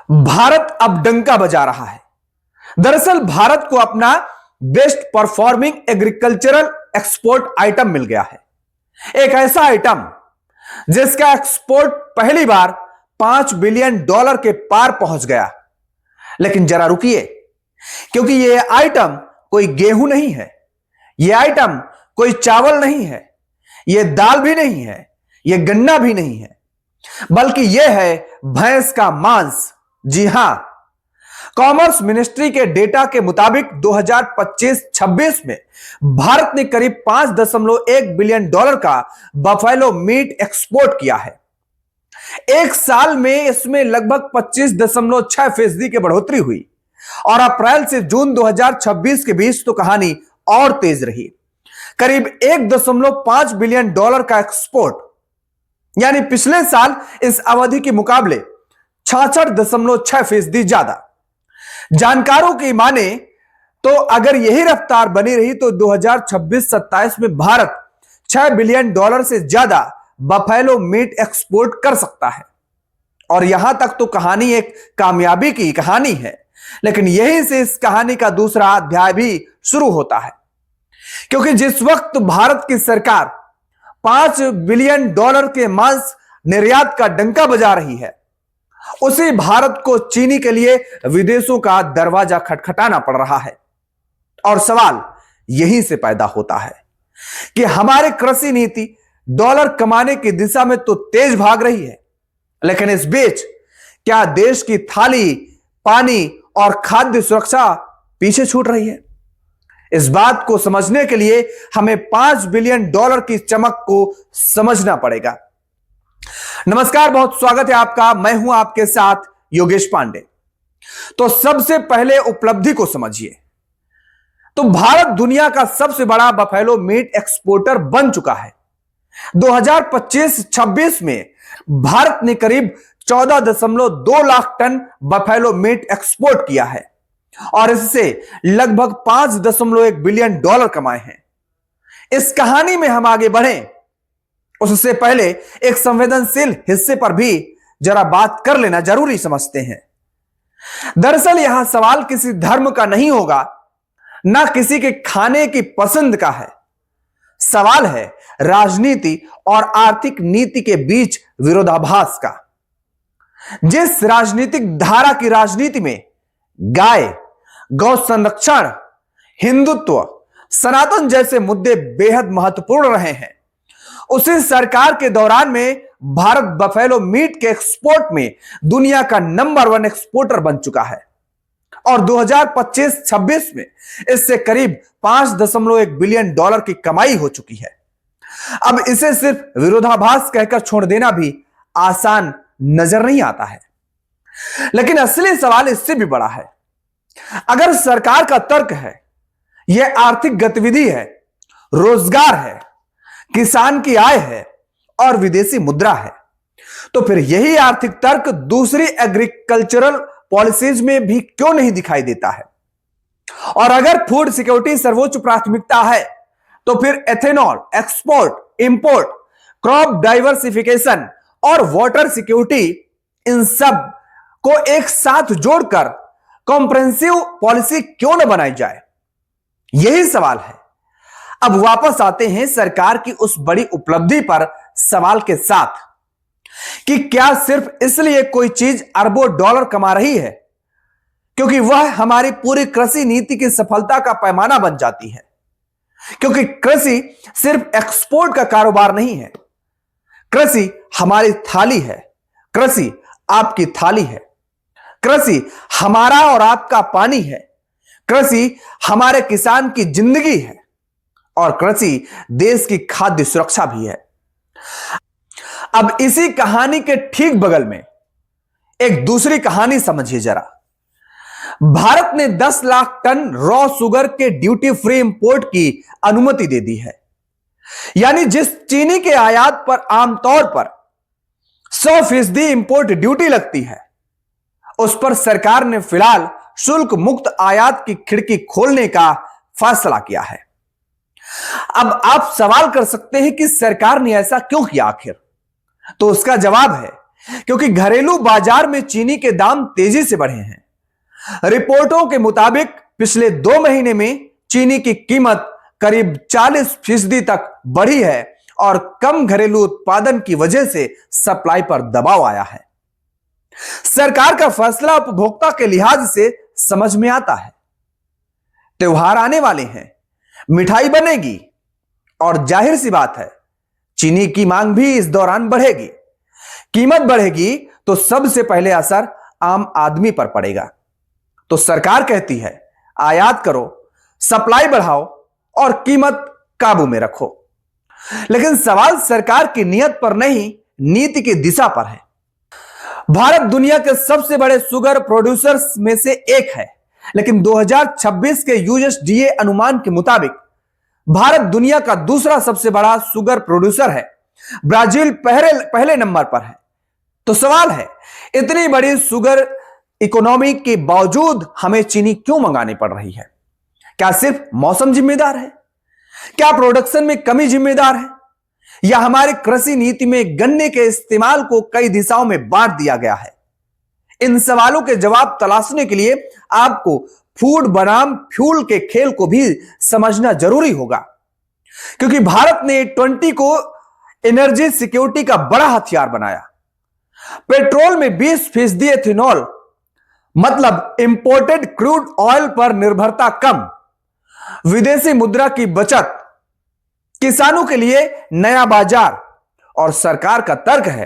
भारत अब डंका बजा रहा है। दरअसल भारत को अपना best performing agricultural export item मिल गया है। एक ऐसा आइटम जिसका एक्सपोर्ट पहली बार $5 बिलियन के पार पहुंच गया। लेकिन जरा रुकिए, क्योंकि यह आइटम कोई गेहूं नहीं है, यह आइटम कोई चावल नहीं है, यह दाल भी नहीं है, यह गन्ना भी नहीं है, बल्कि यह है भैंस का मांस। जी हां, कॉमर्स मिनिस्ट्री के डेटा के मुताबिक 2025-26 में भारत ने करीब $5.1 बिलियन का बफेलो मीट एक्सपोर्ट किया है। एक साल में इसमें लगभग 25.6% की बढ़ोतरी हुई और अप्रैल से जून 2026 के बीच तो कहानी और तेज रही। करीब $1.5 बिलियन का एक्सपोर्ट, यानी पिछले साल इस अवधि के मुकाबले 66.6% ज्यादा। जानकारों की माने तो अगर यही रफ्तार बनी रही तो 2026-27 में भारत $6 बिलियन से ज्यादा बफेलो मीट एक्सपोर्ट कर सकता है। और यहां तक तो कहानी एक कामयाबी की कहानी है, लेकिन यहीं से इस कहानी का दूसरा अध्याय भी शुरू होता है। क्योंकि जिस वक्त भारत की सरकार $5 बिलियन के मांस निर्यात का डंका बजा रही है, उसी भारत को चीनी के लिए विदेशों का दरवाजा खटखटाना पड़ रहा है। और सवाल यहीं से पैदा होता है कि हमारी कृषि नीति डॉलर कमाने की दिशा में तो तेज भाग रही है, लेकिन इस बीच क्या देश की थाली, पानी और खाद्य सुरक्षा पीछे छूट रही है? इस बात को समझने के लिए हमें $5 बिलियन की चमक को समझना पड़ेगा। नमस्कार, बहुत स्वागत है आपका। मैं हूं आपके साथ योगेश पांडे। तो सबसे पहले उपलब्धि को समझिए। तो भारत दुनिया का सबसे बड़ा बफेलो मीट एक्सपोर्टर बन चुका है। 2025-26 में भारत ने करीब 14.2 lakh tonne buffalo meat export किया है और इससे लगभग $5.1 बिलियन कमाए हैं। इस कहानी में हम आगे बढ़ें उससे पहले एक संवेदनशील हिस्से पर भी जरा बात कर लेना जरूरी समझते हैं। दरअसल यहां सवाल किसी धर्म का नहीं होगा, ना किसी के खाने की पसंद का है। सवाल है राजनीति और आर्थिक नीति के बीच विरोधाभास का। जिस राजनीतिक धारा की राजनीति में गाय, गौ संरक्षण, हिंदुत्व, सनातन जैसे मुद्दे बेहद महत्वपूर्ण रहे हैं, उसी सरकार के दौरान में भारत बफेलो मीट के एक्सपोर्ट में दुनिया का नंबर 1 एक्सपोर्टर बन चुका है और 2025-26 में इससे करीब $5.1 बिलियन की कमाई हो चुकी है। अब इसे सिर्फ विरोधाभास कहकर छोड़ देना भी आसान नजर नहीं आता है, लेकिन असली सवाल इससे भी बड़ा है। अगर सरकार का तर्क है यह आर्थिक गतिविधि है, रोजगार है, किसान की आय है और विदेशी मुद्रा है, तो फिर यही आर्थिक तर्क दूसरी एग्रीकल्चरल पॉलिसीज में भी क्यों नहीं दिखाई देता है? और अगर फूड सिक्योरिटी सर्वोच्च प्राथमिकता है, तो फिर ethanol export, import, crop diversification और वाटर सिक्योरिटी, इन सब को एक साथ जोड़कर कॉम्प्रिहेंसिव पॉलिसी क्यों न बनाई जाए? यही सवाल है। अब वापस आते हैं सरकार की उस बड़ी उपलब्धि पर सवाल के साथ कि क्या सिर्फ इसलिए कोई चीज अरबों डॉलर कमा रही है क्योंकि वह हमारी पूरी कृषि नीति की सफलता का पैमाना बन जाती है? क्योंकि कृषि सिर्फ एक्सपोर्ट का कारोबार नहीं है। कृषि हमारी थाली है, कृषि आपकी थाली है, कृषि हमारा और आपका पानी है, कृषि हमारे किसान की जिंदगी है और कृषि देश की खाद्य सुरक्षा भी है। अब इसी कहानी के ठीक बगल में एक दूसरी कहानी समझिए जरा। भारत ने 10 लाख टन रॉ शुगर के ड्यूटी फ्री इंपोर्ट की अनुमति दे दी है। यानी जिस चीनी के आयात पर आमतौर पर 100% इंपोर्ट ड्यूटी लगती है, उस पर सरकार ने फिलहाल शुल्क मुक्त आयात की खिड़की खोलने का फैसला किया है। अब आप सवाल कर सकते हैं कि सरकार ने ऐसा क्यों किया आखिर? तो उसका जवाब है क्योंकि घरेलू बाजार में चीनी के दाम तेजी से बढ़े हैं। रिपोर्टों के मुताबिक पिछले 2 महीने में चीनी की कीमत करीब 40% तक बढ़ी है और कम घरेलू उत्पादन की वजह से सप्लाई पर दबाव आया है। सरकार का फैसला उपभोक्ता के लिहाज से समझ में आता है। त्योहार आने वाले हैं, मिठाई बनेगी और जाहिर सी बात है चीनी की मांग भी इस दौरान बढ़ेगी। कीमत बढ़ेगी तो सबसे पहले असर आम आदमी पर पड़ेगा। तो सरकार कहती है आयात करो, सप्लाई बढ़ाओ और कीमत काबू में रखो। लेकिन सवाल सरकार की नीयत पर नहीं, नीति की दिशा पर है। भारत दुनिया के सबसे बड़े शुगर प्रोड्यूसर्स में से एक है, लेकिन 2026 के यूएसडीए अनुमान के मुताबिक भारत दुनिया का दूसरा सबसे बड़ा शुगर प्रोड्यूसर है। ब्राजील पहले नंबर पर है। तो सवाल है, इतनी बड़ी शुगर इकोनॉमी के बावजूद हमें चीनी क्यों मंगानी पड़ रही है? क्या सिर्फ मौसम जिम्मेदार है? क्या प्रोडक्शन में कमी जिम्मेदार है? या हमारी कृषि नीति में गन्ने के इस्तेमाल को कई दिशाओं में बांट दिया गया है? इन सवालों के जवाब तलाशने के लिए आपको फूड बनाम फ्यूल के खेल को भी समझना जरूरी होगा, क्योंकि भारत ने 20 को एनर्जी सिक्योरिटी का बड़ा हथियार बनाया। पेट्रोल में 20% एथेनॉल, मतलब इंपोर्टेड क्रूड ऑयल पर निर्भरता कम, विदेशी मुद्रा की बचत, किसानों के लिए नया बाजार, और सरकार का तर्क है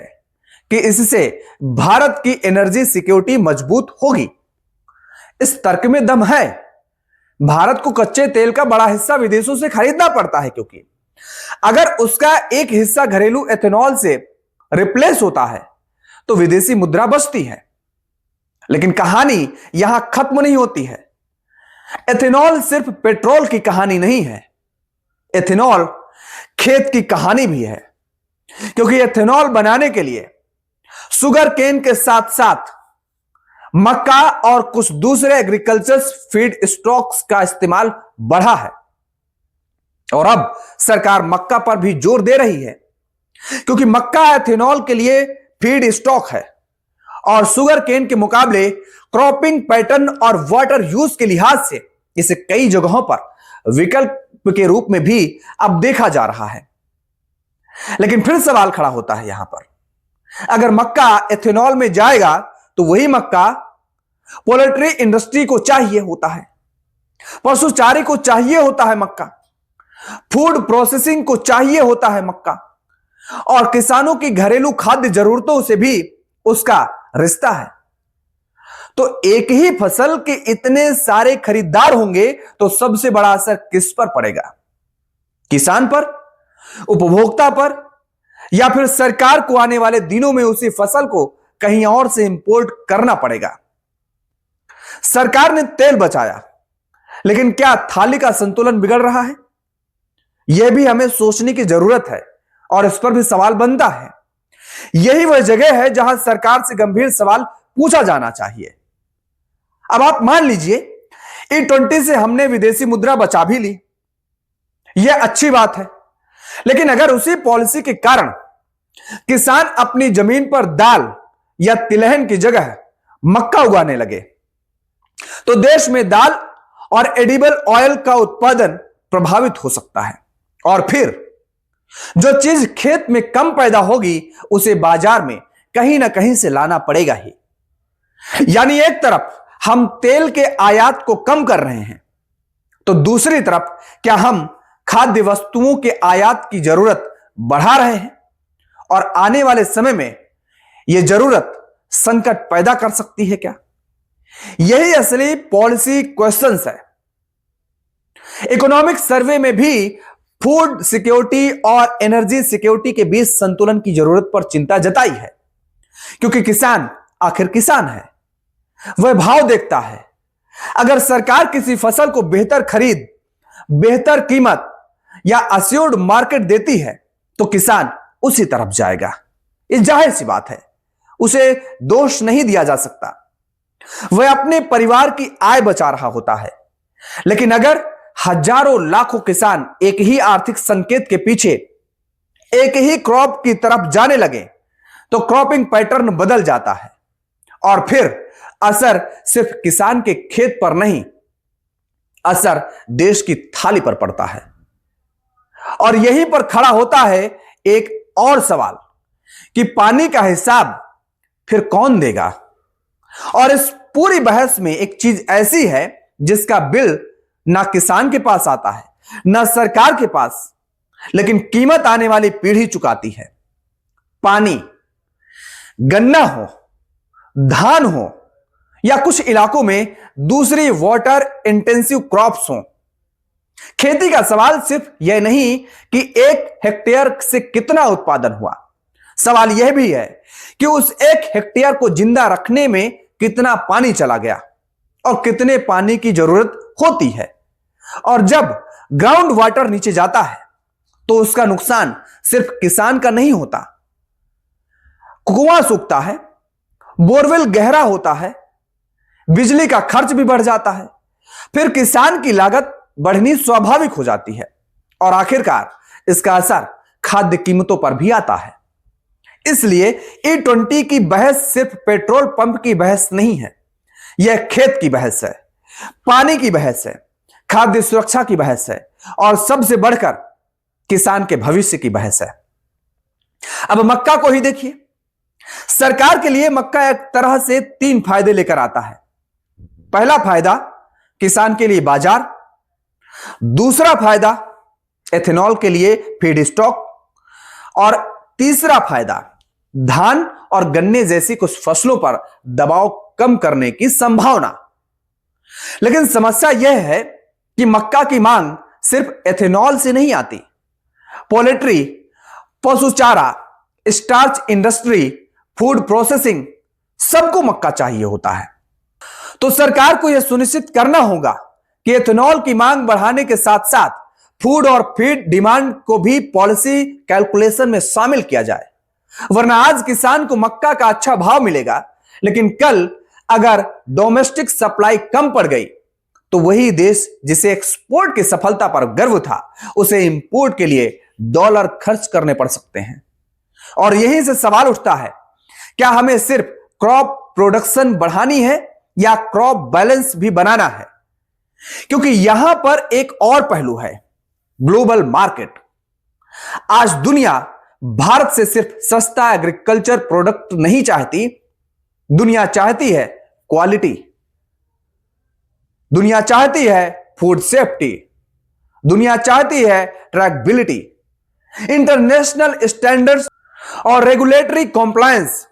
कि इससे भारत की एनर्जी सिक्योरिटी मजबूत होगी। इस तर्क में दम है। भारत को कच्चे तेल का बड़ा हिस्सा विदेशों से खरीदना पड़ता है, क्योंकि अगर उसका एक हिस्सा घरेलू एथेनॉल से रिप्लेस होता है तो विदेशी मुद्रा बचती है। लेकिन कहानी यहां खत्म नहीं होती है। एथेनॉल सिर्फ पेट्रोल की कहानी नहीं है, एथेनॉल खेत की कहानी भी है, क्योंकि एथेनॉल बनाने के लिए शुगर केन के साथ साथ मक्का और कुछ दूसरे एग्रीकल्चर फीड स्टॉक्स का इस्तेमाल बढ़ा है। और अब सरकार मक्का पर भी जोर दे रही है, क्योंकि मक्का एथेनॉल के लिए फीड स्टॉक है और शुगर केन के मुकाबले क्रॉपिंग पैटर्न और वाटर यूज के लिहाज से इसे कई जगहों पर विकल्प के रूप में भी अब देखा जा रहा है। लेकिन फिर सवाल खड़ा होता है यहां पर, अगर मक्का एथेनॉल में जाएगा तो वही मक्का पोल्ट्री इंडस्ट्री को चाहिए होता है, पशुचारी को चाहिए होता है मक्का, फूड प्रोसेसिंग को चाहिए होता है मक्का, और किसानों की घरेलू खाद्य जरूरतों से भी उसका रिश्ता है। तो एक ही फसल के इतने सारे खरीदार होंगे तो सबसे बड़ा असर किस पर पड़ेगा? किसान पर, उपभोक्ता पर, या फिर सरकार को आने वाले दिनों में उसी फसल को कहीं और से इंपोर्ट करना पड़ेगा? सरकार ने तेल बचाया, लेकिन क्या थाली का संतुलन बिगड़ रहा है? यह भी हमें सोचने की जरूरत है और इस पर भी सवाल बनता है। यही वह जगह है जहां सरकार से गंभीर सवाल पूछा जाना चाहिए। अब आप मान लीजिए E20 से हमने विदेशी मुद्रा बचा भी ली, यह अच्छी बात है, लेकिन अगर उसी पॉलिसी के कारण किसान अपनी जमीन पर दाल या तिलहन की जगह मक्का उगाने लगे तो देश में दाल और एडिबल ऑयल का उत्पादन प्रभावित हो सकता है, और फिर जो चीज खेत में कम पैदा होगी उसे बाजार में कहीं ना कहीं से लाना पड़ेगा ही। यानी एक तरफ हम तेल के आयात को कम कर रहे हैं, तो दूसरी तरफ क्या हम खाद्य वस्तुओं के आयात की जरूरत बढ़ा रहे हैं, और आने वाले समय में यह जरूरत संकट पैदा कर सकती है क्या? यही असली पॉलिसी क्वेश्चंस है। इकोनॉमिक सर्वे में भी फूड सिक्योरिटी और एनर्जी सिक्योरिटी के बीच संतुलन की जरूरत पर चिंता जताई है, क्योंकि किसान आखिर किसान है, वह भाव देखता है। अगर सरकार किसी फसल को बेहतर खरीद, बेहतर कीमत या अश्योर्ड मार्केट देती है तो किसान उसी तरफ जाएगा। ये जाहिर सी बात है, उसे दोष नहीं दिया जा सकता, वह अपने परिवार की आय बचा रहा होता है। लेकिन अगर हजारों लाखों किसान एक ही आर्थिक संकेत के पीछे, एक ही क्रॉप की तरफ जाने लगे तो क्रॉपिंग पैटर्न बदल जाता है और फिर असर सिर्फ किसान के खेत पर नहीं, असर देश की थाली पर पड़ता है। और यहीं पर खड़ा होता है एक और सवाल कि पानी का हिसाब फिर कौन देगा। और इस पूरी बहस में एक चीज ऐसी है जिसका बिल ना किसान के पास आता है ना सरकार के पास, लेकिन कीमत आने वाली पीढ़ी चुकाती है। पानी, गन्ना हो, धान हो या कुछ इलाकों में दूसरी वाटर इंटेंसिव क्रॉप्स हो, खेती का सवाल सिर्फ यह नहीं कि 1 हेक्टेयर से कितना उत्पादन हुआ, सवाल यह भी है कि उस 1 हेक्टेयर को जिंदा रखने में कितना पानी चला गया और कितने पानी की जरूरत होती है। और जब ग्राउंड वाटर नीचे जाता है तो उसका नुकसान सिर्फ किसान का नहीं होता। कुआं सूखता है, बोरवेल गहरा होता है, बिजली का खर्च भी बढ़ जाता है, फिर किसान की लागत बढ़नी स्वाभाविक हो जाती है और आखिरकार इसका असर खाद्य कीमतों पर भी आता है। इसलिए E20 की बहस सिर्फ पेट्रोल पंप की बहस नहीं है, यह खेत की बहस है, पानी की बहस है, खाद्य सुरक्षा की बहस है और सबसे बढ़कर किसान के भविष्य की बहस है। अब मक्का को ही देखिए। सरकार के लिए मक्का एक तरह से 3 फायदे लेकर आता है। पहला फायदा किसान के लिए बाजार, दूसरा फायदा एथेनॉल के लिए फीड स्टॉक और तीसरा फायदा धान और गन्ने जैसी कुछ फसलों पर दबाव कम करने की संभावना। लेकिन समस्या यह है कि मक्का की मांग सिर्फ एथेनॉल से नहीं आती। पोल्ट्री, पशु चारा, स्टार्च इंडस्ट्री, फूड प्रोसेसिंग, सबको मक्का चाहिए होता है। तो सरकार को यह सुनिश्चित करना होगा कि एथेनॉल की मांग बढ़ाने के साथ साथ फूड और फीड डिमांड को भी पॉलिसी कैलकुलेशन में शामिल किया जाए, वरना आज किसान को मक्का का अच्छा भाव मिलेगा, लेकिन कल अगर डोमेस्टिक सप्लाई कम पड़ गई तो वही देश जिसे एक्सपोर्ट की सफलता पर गर्व था, उसे इंपोर्ट के लिए डॉलर खर्च करने पड़ सकते हैं। और यहीं से सवाल उठता है, क्या हमें सिर्फ क्रॉप प्रोडक्शन बढ़ानी है या क्रॉप बैलेंस भी बनाना है? क्योंकि यहां पर एक और पहलू है, ग्लोबल मार्केट। आज दुनिया भारत से सिर्फ सस्ता एग्रीकल्चर प्रोडक्ट नहीं चाहती, दुनिया चाहती है क्वालिटी, दुनिया चाहती है फूड सेफ्टी, दुनिया चाहती है ट्रैकेबिलिटी, इंटरनेशनल स्टैंडर्ड्स और regulatory compliance.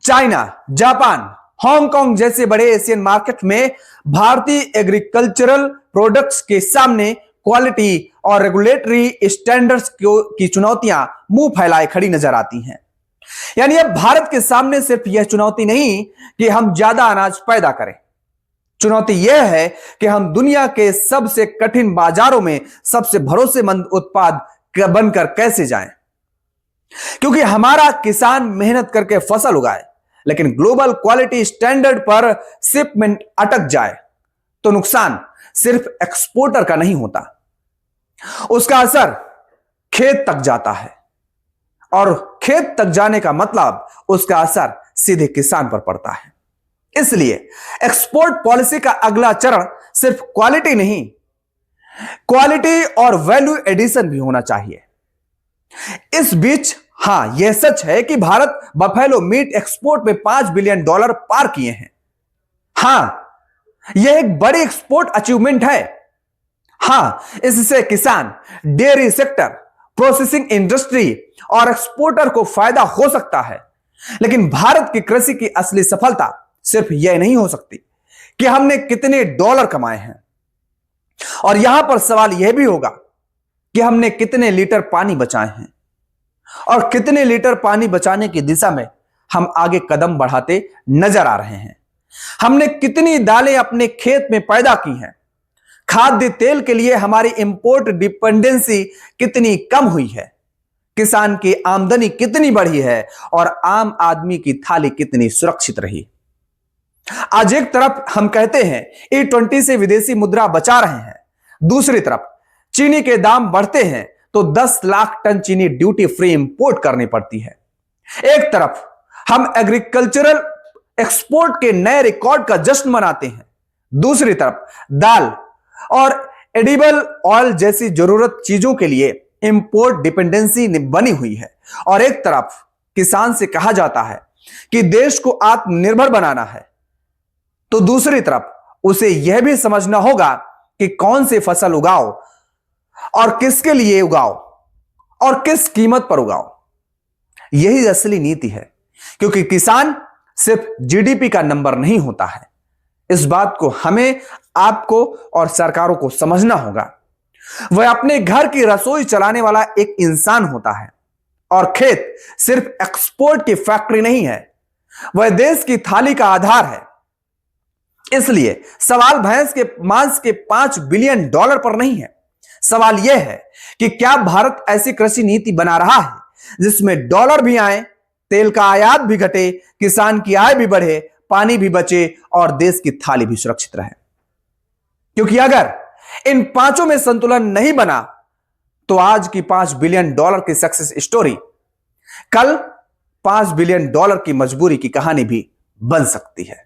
China, Japan, Hong Kong जैसे बड़े एशियन मार्केट में भारतीय एग्रीकल्चरल प्रोडक्ट्स के सामने क्वालिटी और रेगुलेटरी स्टैंडर्ड्स की चुनौतियां मुंह फैलाए खड़ी नजर आती हैं। यानी अब भारत के सामने सिर्फ यह चुनौती नहीं कि हम ज्यादा अनाज पैदा करें, चुनौती यह है कि हम दुनिया के सबसे कठिन बाजारों में सबसे भरोसेमंद उत्पाद बनकर कैसे जाएं। क्योंकि हमारा किसान मेहनत करके फसल उगाए लेकिन ग्लोबल क्वालिटी स्टैंडर्ड पर शिपमेंट अटक जाए तो नुकसान सिर्फ एक्सपोर्टर का नहीं होता, उसका असर खेत तक जाता है और खेत तक जाने का मतलब उसका असर सीधे किसान पर पड़ता है। इसलिए एक्सपोर्ट पॉलिसी का अगला चरण सिर्फ क्वालिटी नहीं, क्वालिटी और वैल्यू एडिशन भी होना चाहिए। इस बीच हां, यह सच है कि भारत बफेलो मीट एक्सपोर्ट में $5 बिलियन पार किए हैं। हां, यह एक बड़ी एक्सपोर्ट अचीवमेंट है। हां, इससे किसान, डेयरी सेक्टर, प्रोसेसिंग इंडस्ट्री और एक्सपोर्टर को फायदा हो सकता है। लेकिन भारत की कृषि की असली सफलता सिर्फ यह नहीं हो सकती कि हमने कितने डॉलर कमाए हैं, और यहां पर सवाल यह भी होगा कि हमने कितने लीटर पानी बचाए हैं और कितने लीटर पानी बचाने की दिशा में हम आगे कदम बढ़ाते नजर आ रहे हैं। हमने कितनी दालें अपने खेत में पैदा की हैं, खाद्य तेल के लिए हमारी इंपोर्ट डिपेंडेंसी कितनी कम हुई है, किसान की आमदनी कितनी बढ़ी है और आम आदमी की थाली कितनी सुरक्षित रही। आज एक तरफ हम कहते हैं E20 से विदेशी मुद्रा बचा रहे हैं, दूसरी तरफ चीनी के दाम बढ़ते हैं तो 10 लाख टन चीनी ड्यूटी फ्री इंपोर्ट करनी पड़ती है। एक तरफ हम एग्रीकल्चरल एक्सपोर्ट के नए रिकॉर्ड का जश्न मनाते हैं। दूसरी तरफ दाल और एडिबल ऑयल जैसी जरूरत चीजों के लिए इंपोर्ट डिपेंडेंसी बनी हुई है। और एक तरफ किसान से कहा जाता है कि देश को आत्मनिर्भर बनाना है, तो दूसरी तरफ उसे यह भी समझना होगा कि कौन सी फसल उगाओ और किसके लिए उगाओ और किस कीमत पर उगाओ। यही असली नीति है, क्योंकि किसान सिर्फ जीडीपी का नंबर नहीं होता है। इस बात को हमें, आपको और सरकारों को समझना होगा। वह अपने घर की रसोई चलाने वाला एक इंसान होता है और खेत सिर्फ एक्सपोर्ट की फैक्ट्री नहीं है, वह देश की थाली का आधार है। इसलिए सवाल भैंस के मांस के $5 बिलियन पर नहीं है। सवाल यह है कि क्या भारत ऐसी कृषि नीति बना रहा है जिसमें डॉलर भी आए, तेल का आयात भी घटे, किसान की आय भी बढ़े, पानी भी बचे और देश की थाली भी सुरक्षित रहे। क्योंकि अगर इन पांचों में संतुलन नहीं बना तो आज की $5 बिलियन की सक्सेस स्टोरी कल $5 बिलियन की मजबूरी की कहानी भी बन सकती है।